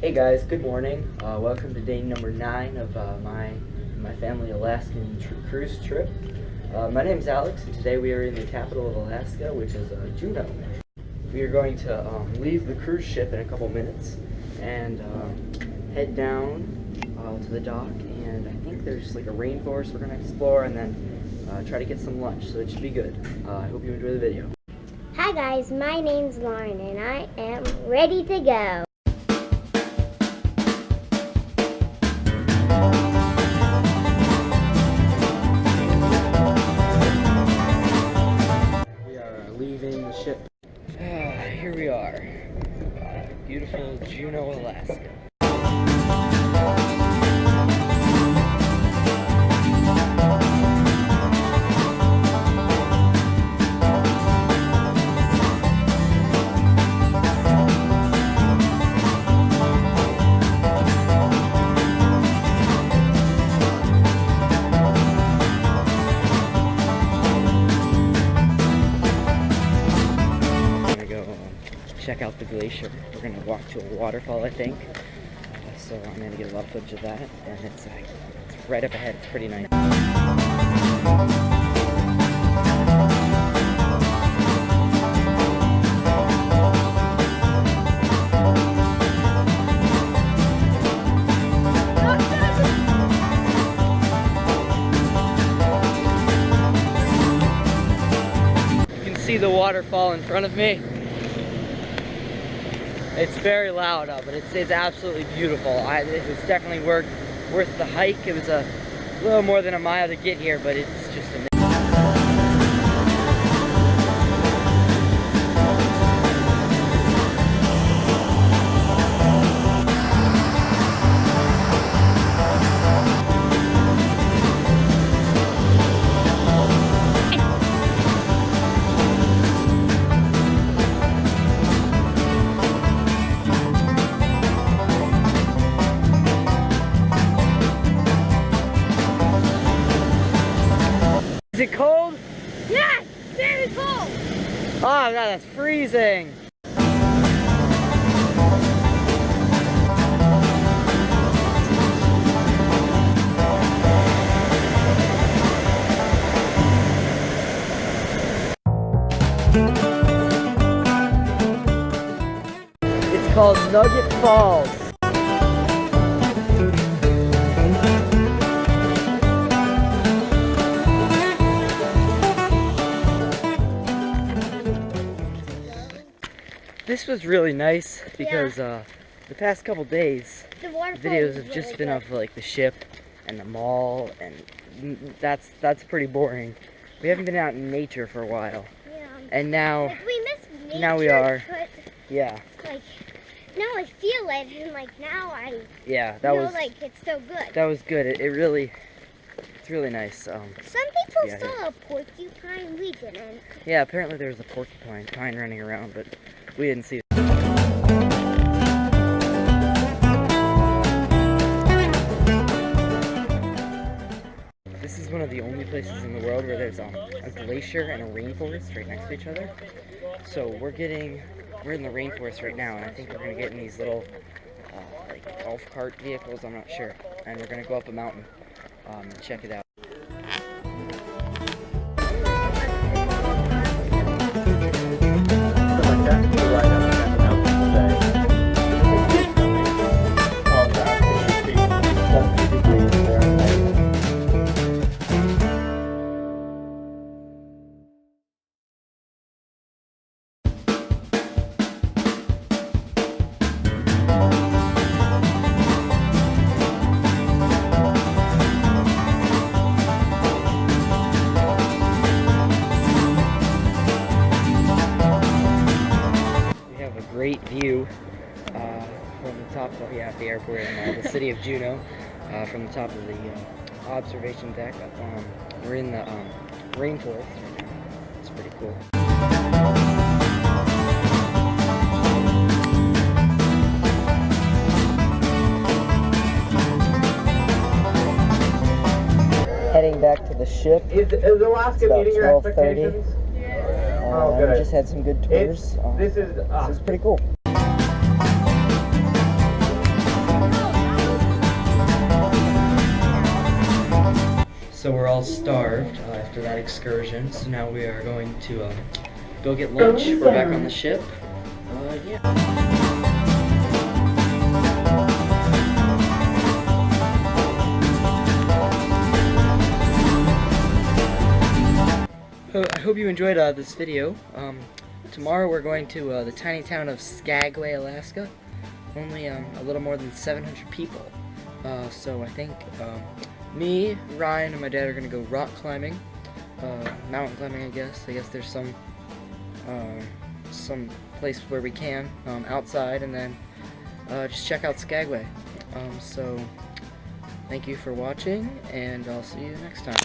Hey guys, good morning. Welcome to day number 9 of my family Alaskan cruise trip. My name is Alex, and today we are in the capital of Alaska, which is Juneau. We are going to leave the cruise ship in a couple minutes and head down to the dock. And I think there's like a rainforest we're going to explore, and then try to get some lunch. So it should be good. I hope you enjoy the video. Hi guys, my name's Lauren, and I am ready to go. Leaving the ship. Here we are. Beautiful Juneau, Alaska. Check out the glacier. We're gonna walk to a waterfall, I think. So I'm gonna get a lot of footage of that, and it's right up ahead. It's pretty nice. You can see the waterfall in front of me. It's very loud, but it's absolutely beautiful. It was definitely worth the hike. It was a little more than a mile to get here, but it's just amazing. Is it cold? Yes, very cold. Oh god, that's freezing. It's called Nugget Falls. This was really nice because the past couple days the videos have just really been of like the ship and the mall, and that's pretty boring. We haven't been out in nature for a while. Yeah. And now we miss nature, now we are. But, yeah. Like now I feel it, and like now I like it's so good. That was good. It's really nice. Some people saw a porcupine, we didn't. Yeah, apparently there was a porcupine running around, but we didn't see it. This is one of the only places in the world where there's a glacier and a rainforest right next to each other. So we're in the rainforest right now, and I think we're gonna get in these little like golf cart vehicles. I'm not sure, and we're gonna go up a mountain and check it out. Great view from the top of the airport in the city of Juneau, from the top of the observation deck. We're in the rainforest right now. It's pretty cool. Heading back to the ship. Is Alaska meeting your expectations? We just had some good tours. This is pretty cool. So we're all starved after that excursion, so now we are going to go get lunch. We're back on the ship. Yeah. I hope you enjoyed this video. Tomorrow we're going to the tiny town of Skagway, Alaska. Only a little more than 700 people. So I think me, Ryan, and my dad are going to go rock climbing. Mountain climbing, I guess. I guess there's some place where we can outside, and then just check out Skagway. So thank you for watching, and I'll see you next time.